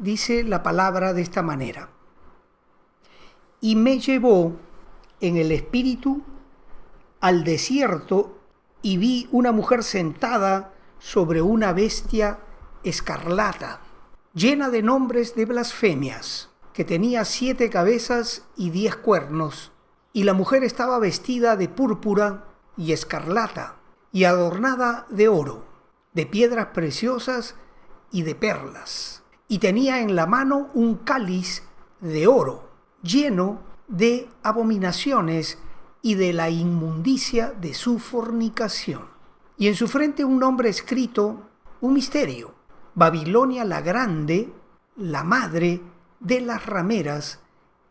dice la palabra de esta manera: y me llevó en el espíritu al desierto y vi una mujer sentada sobre una bestia escarlata, llena de nombres de blasfemias, que tenía 7 cabezas y 10 cuernos, y la mujer estaba vestida de púrpura y escarlata, y adornada de oro, de piedras preciosas y de perlas, y tenía en la mano un cáliz de oro, lleno de abominaciones y de la inmundicia de su fornicación. Y en su frente un nombre escrito, un misterio: Babilonia la Grande, la madre de las rameras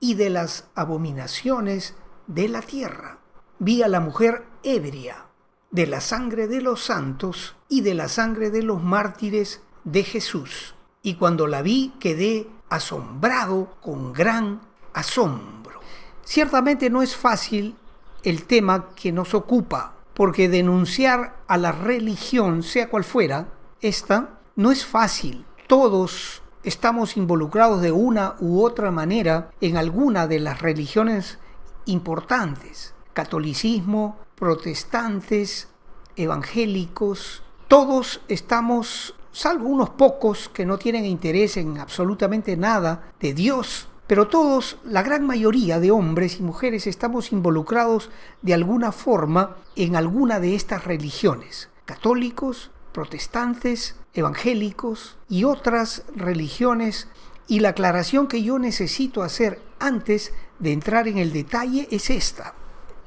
y de las abominaciones de la tierra. Vi a la mujer ebria de la sangre de los santos y de la sangre de los mártires de Jesús. Y cuando la vi quedé asombrado con gran asombro. Ciertamente no es fácil el tema que nos ocupa, porque denunciar a la religión, sea cual fuera, esta no es fácil. Todos estamos involucrados de una u otra manera en alguna de las religiones importantes: catolicismo, protestantes, evangélicos. Todos estamos, salvo unos pocos que no tienen interés en absolutamente nada de Dios, pero todos, la gran mayoría de hombres y mujeres, estamos involucrados de alguna forma en alguna de estas religiones: católicos, protestantes, evangélicos y otras religiones. Y la aclaración que yo necesito hacer antes de entrar en el detalle es esta: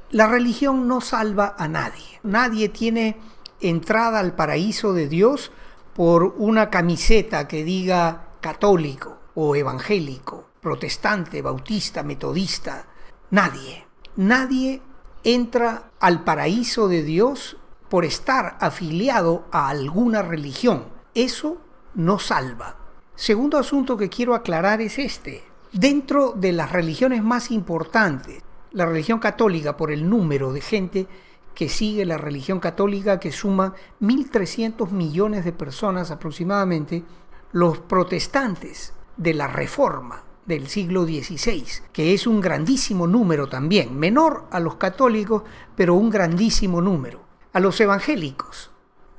la religión no salva a nadie. Nadie tiene entrada al paraíso de Dios por una camiseta que diga católico o evangélico, protestante, bautista, metodista. Nadie entra al paraíso de Dios por estar afiliado a alguna religión. Eso no salva. Segundo asunto que quiero aclarar es este: dentro de las religiones más importantes, la religión católica, por el número de gente que sigue la religión católica, que suma 1.300 millones de personas aproximadamente, los protestantes de la Reforma del siglo XVI, que es un grandísimo número también, menor a los católicos, pero un grandísimo número. A los evangélicos.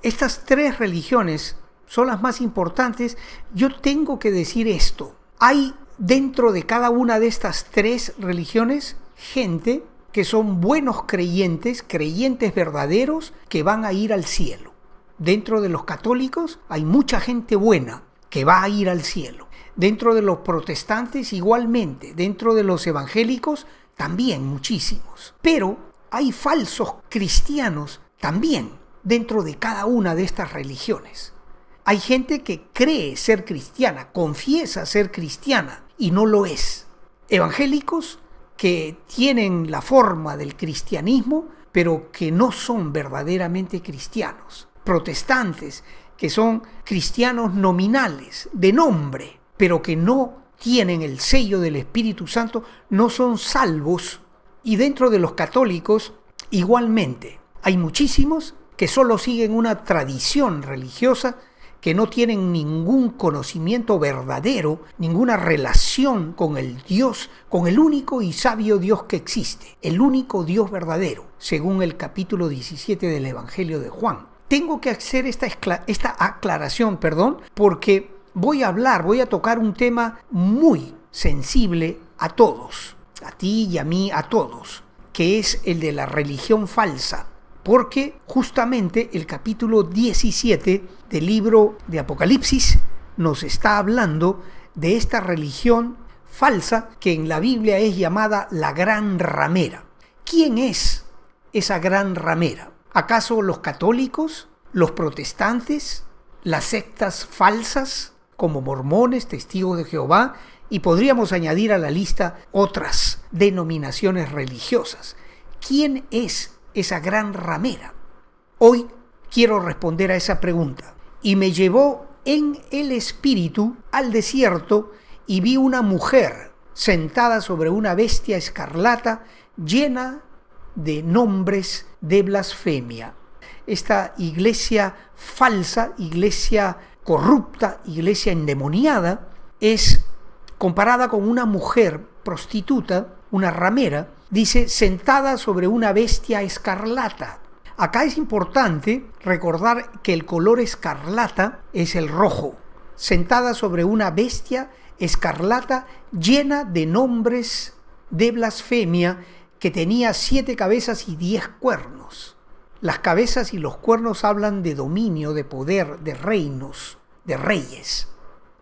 Estas 3 religiones son las más importantes. Yo tengo que decir esto: hay dentro de cada una de estas 3 religiones gente que son buenos creyentes verdaderos, que van a ir al cielo. Dentro de los católicos hay mucha gente buena que va a ir al cielo. Dentro de los protestantes igualmente. Dentro de los evangélicos también muchísimos. Pero hay falsos cristianos también dentro de cada una de estas religiones. Hay gente que cree ser cristiana, confiesa ser cristiana y no lo es. Evangélicos que tienen la forma del cristianismo, pero que no son verdaderamente cristianos. Protestantes que son cristianos nominales, de nombre, pero que no tienen el sello del Espíritu Santo, no son salvos. Y dentro de los católicos igualmente hay muchísimos que solo siguen una tradición religiosa, que no tienen ningún conocimiento verdadero, ninguna relación con el Dios, con el único y sabio Dios que existe, el único Dios verdadero, según el capítulo 17 del Evangelio de Juan. Tengo que hacer esta aclaración, porque voy a tocar un tema muy sensible a todos, a ti y a mí, a todos, que es el de la religión falsa. Porque justamente el capítulo 17 del libro de Apocalipsis nos está hablando de esta religión falsa que en la Biblia es llamada la gran ramera. ¿Quién es esa gran ramera? ¿Acaso los católicos, los protestantes, las sectas falsas como mormones, testigos de Jehová? Y podríamos añadir a la lista otras denominaciones religiosas. ¿Quién es esa gran ramera? Hoy quiero responder a esa pregunta. Y me llevó en el espíritu al desierto y vi una mujer sentada sobre una bestia escarlata llena de nombres de blasfemia. Esta iglesia falsa, iglesia corrupta, iglesia endemoniada, es comparada con una mujer prostituta, una ramera, dice, sentada sobre una bestia escarlata. Acá es importante recordar que el color escarlata es el rojo, sentada sobre una bestia escarlata llena de nombres de blasfemia, que tenía 7 cabezas y 10 cuernos. Las cabezas y los cuernos hablan de dominio, de poder, de reinos, de reyes.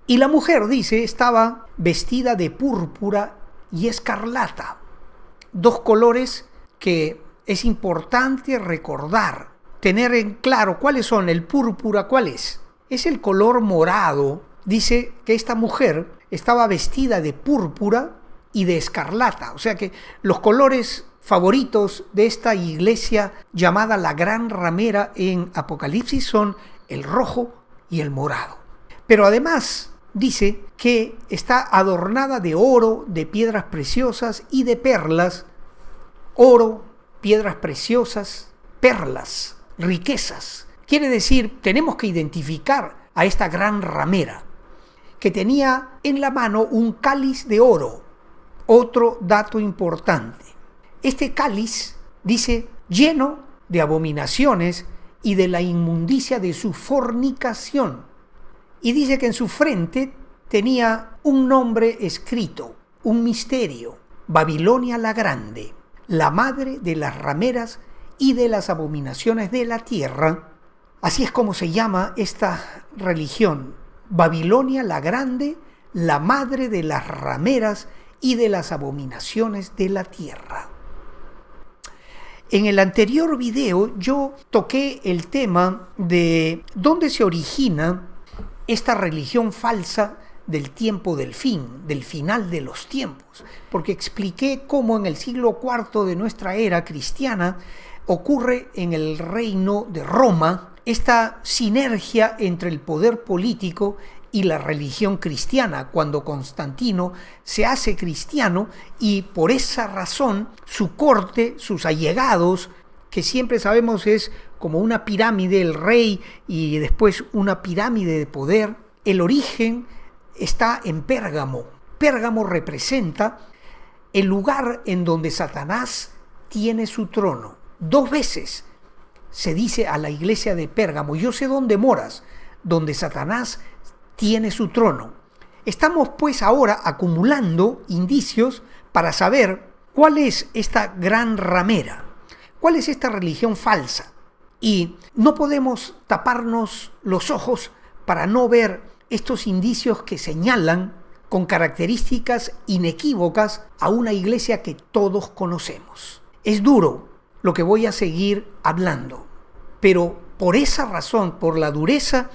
Y la mujer, dice, estaba vestida de púrpura y escarlata, 2 colores que es importante recordar, tener en claro cuáles son. El púrpura, ¿cuál es? Es el color morado. Dice que esta mujer estaba vestida de púrpura y de escarlata, o sea que los colores favoritos de esta iglesia llamada la Gran Ramera en Apocalipsis son el rojo y el morado. Pero además dice que está adornada de oro, de piedras preciosas y de perlas. Oro, piedras preciosas, perlas, riquezas. Quiere decir, tenemos que identificar a esta gran ramera, que tenía en la mano un cáliz de oro. Otro dato importante. Este cáliz, dice, lleno de abominaciones y de la inmundicia de su fornicación. Y dice que en su frente tenía un nombre escrito, un misterio: Babilonia la Grande, la madre de las rameras y de las abominaciones de la tierra. Así es como se llama esta religión: Babilonia la Grande, la madre de las rameras y de las abominaciones de la tierra. En el anterior video yo toqué el tema de dónde se origina esta religión falsa del tiempo del fin, del final de los tiempos, porque expliqué cómo en el siglo IV de nuestra era cristiana ocurre en el reino de Roma esta sinergia entre el poder político y la religión cristiana, cuando Constantino se hace cristiano, y por esa razón su corte, sus allegados, que siempre sabemos es como una pirámide, el rey y después una pirámide de poder, el origen está en Pérgamo. Pérgamo representa el lugar en donde Satanás tiene su trono. 2 veces se dice a la iglesia de Pérgamo: yo sé dónde moras, donde Satanás tiene su trono. Estamos pues ahora acumulando indicios para saber cuál es esta gran ramera, cuál es esta religión falsa. Y no podemos taparnos los ojos para no ver estos indicios que señalan con características inequívocas a una iglesia que todos conocemos. Es duro lo que voy a seguir hablando, pero por esa razón, por la dureza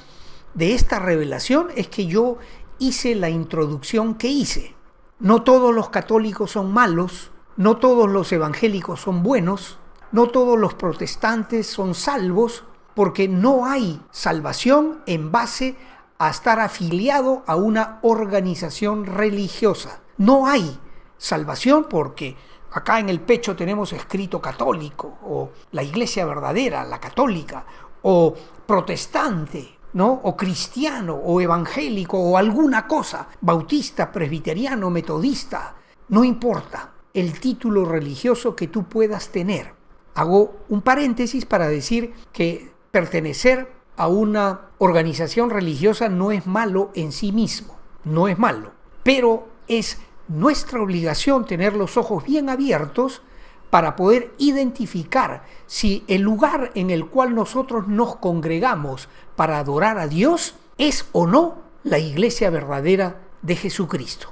de esta revelación, es que yo hice la introducción que hice. No todos los católicos son malos, no todos los evangélicos son buenos, no todos los protestantes son salvos, porque no hay salvación en base a estar afiliado a una organización religiosa. No hay salvación porque acá en el pecho tenemos escrito católico, o la iglesia verdadera, la católica, o protestante, ¿no? O cristiano, o evangélico, o alguna cosa, bautista, presbiteriano, metodista, no importa el título religioso que tú puedas tener. Hago un paréntesis para decir que pertenecer a una organización religiosa no es malo en sí mismo, no es malo, pero es nuestra obligación tener los ojos bien abiertos para poder identificar si el lugar en el cual nosotros nos congregamos para adorar a Dios es o no la iglesia verdadera de Jesucristo.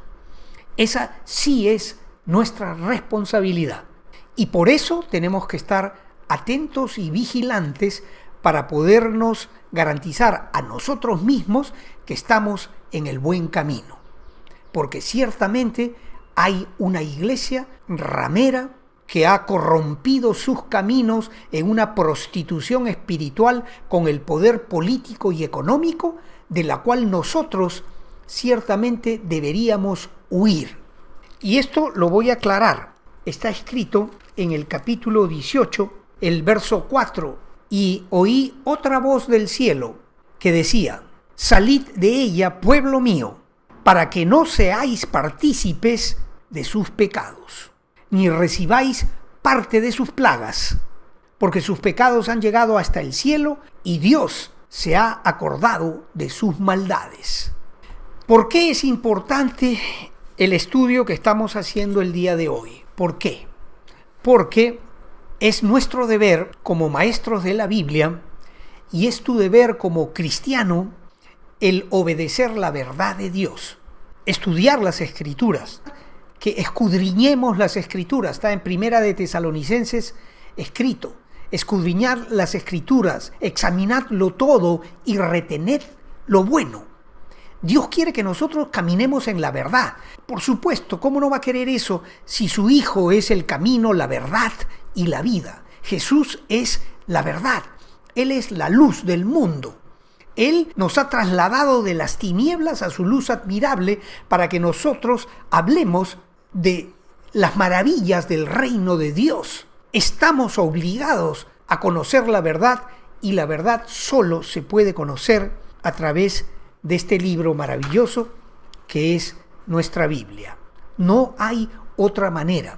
Esa sí es nuestra responsabilidad. Y por eso tenemos que estar atentos y vigilantes para podernos garantizar a nosotros mismos que estamos en el buen camino. Porque ciertamente hay una iglesia ramera que ha corrompido sus caminos en una prostitución espiritual con el poder político y económico, de la cual nosotros ciertamente deberíamos huir. Y esto lo voy a aclarar. Está escrito en el capítulo 18, el verso 4, y oí otra voz del cielo que decía: salid de ella, pueblo mío, para que no seáis partícipes de sus pecados, ni recibáis parte de sus plagas, porque sus pecados han llegado hasta el cielo y Dios se ha acordado de sus maldades. ¿Por qué es importante el estudio que estamos haciendo el día de hoy? ¿Por qué? Porque es nuestro deber como maestros de la Biblia y es tu deber como cristiano el obedecer la verdad de Dios, estudiar las Escrituras, que escudriñemos las Escrituras. Está en Primera de Tesalonicenses escrito: escudriñar las Escrituras, examinadlo todo y retened lo bueno. Dios quiere que nosotros caminemos en la verdad. Por supuesto, ¿cómo no va a querer eso si su Hijo es el camino, la verdad y la vida? Jesús es la verdad. Él es la luz del mundo. Él nos ha trasladado de las tinieblas a su luz admirable para que nosotros hablemos de las maravillas del reino de Dios. Estamos obligados a conocer la verdad y la verdad solo se puede conocer a través de este libro maravilloso que es nuestra Biblia. No hay otra manera.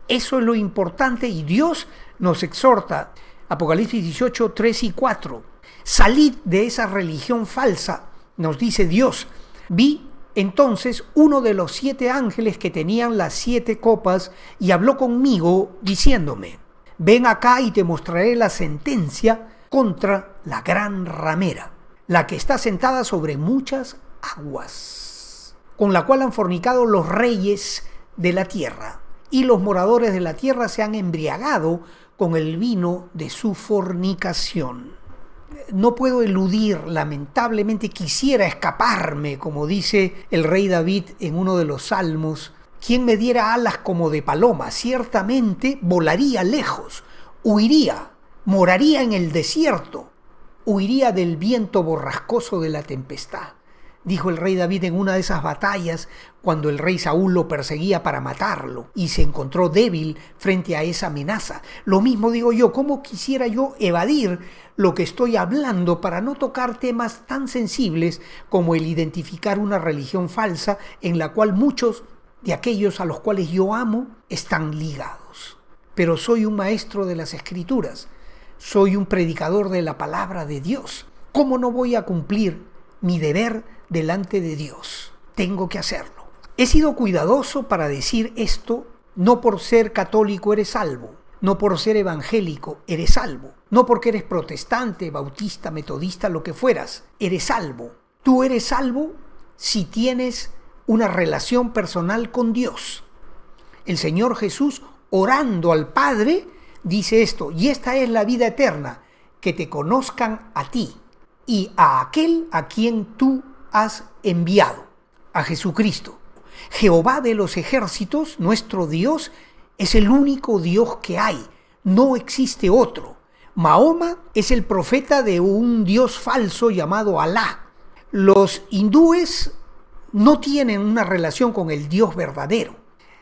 Eso es lo importante y Dios nos exhorta. Apocalipsis 18, 3 y 4. Salid de esa religión falsa, nos dice Dios. Vi entonces uno de los 7 ángeles que tenían las 7 copas y habló conmigo diciéndome: ven acá y te mostraré la sentencia contra la gran ramera, la que está sentada sobre muchas aguas, con la cual han fornicado los reyes de la tierra, y los moradores de la tierra se han embriagado con el vino de su fornicación. No puedo eludir, lamentablemente quisiera escaparme, como dice el rey David en uno de los salmos: quien me diera alas como de paloma, ciertamente volaría lejos, huiría, moraría en el desierto, huiría del viento borrascoso de la tempestad. Dijo el rey David en una de esas batallas cuando el rey Saúl lo perseguía para matarlo y se encontró débil frente a esa amenaza. Lo mismo digo yo, ¿cómo quisiera yo evadir lo que estoy hablando para no tocar temas tan sensibles como el identificar una religión falsa en la cual muchos de aquellos a los cuales yo amo están ligados? Pero soy un maestro de las Escrituras, soy un predicador de la palabra de Dios. ¿Cómo no voy a cumplir mi deber delante de Dios? Tengo que hacerlo. He sido cuidadoso para decir esto: no por ser católico eres salvo, no por ser evangélico eres salvo, no porque eres protestante, bautista, metodista, lo que fueras, eres salvo. Tú eres salvo si tienes una relación personal con Dios. El Señor Jesús, orando al Padre, dice esto: y esta es la vida eterna, que te conozcan a ti y a aquel a quien tú has enviado, a Jesucristo. Jehová de los ejércitos, nuestro Dios, es el único Dios que hay. No existe otro. Mahoma es el profeta de un Dios falso llamado Alá. Los hindúes no tienen una relación con el Dios verdadero.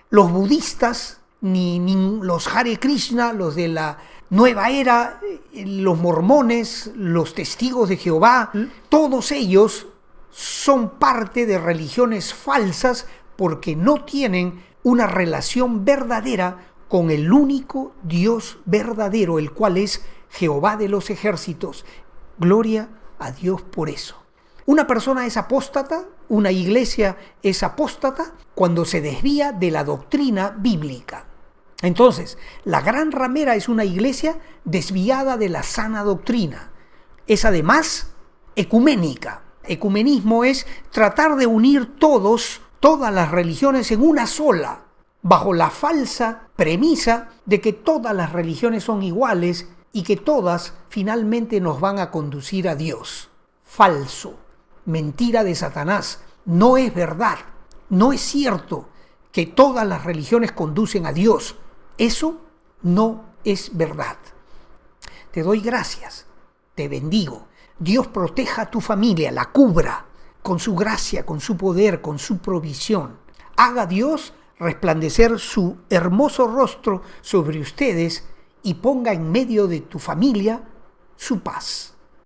Los budistas, ni los Hare Krishna, los de la nueva era, los mormones, los testigos de Jehová, todos ellos son parte de religiones falsas porque no tienen una relación verdadera con el único Dios verdadero, el cual es Jehová de los ejércitos. Gloria a Dios por eso. Una persona es apóstata, una iglesia es apóstata cuando se desvía de la doctrina bíblica. Entonces, la gran ramera es una iglesia desviada de la sana doctrina. Es además ecuménica. Ecumenismo es tratar de unir todas las religiones en una sola, bajo la falsa premisa de que todas las religiones son iguales y que todas finalmente nos van a conducir a Dios. Falso, mentira de Satanás, no es verdad, no es cierto que todas las religiones conducen a Dios. Eso no es verdad. Te doy gracias, te bendigo. Dios proteja a tu familia, la cubra con su gracia, con su poder, con su provisión. Haga Dios resplandecer su hermoso rostro sobre ustedes y ponga en medio de tu familia su paz.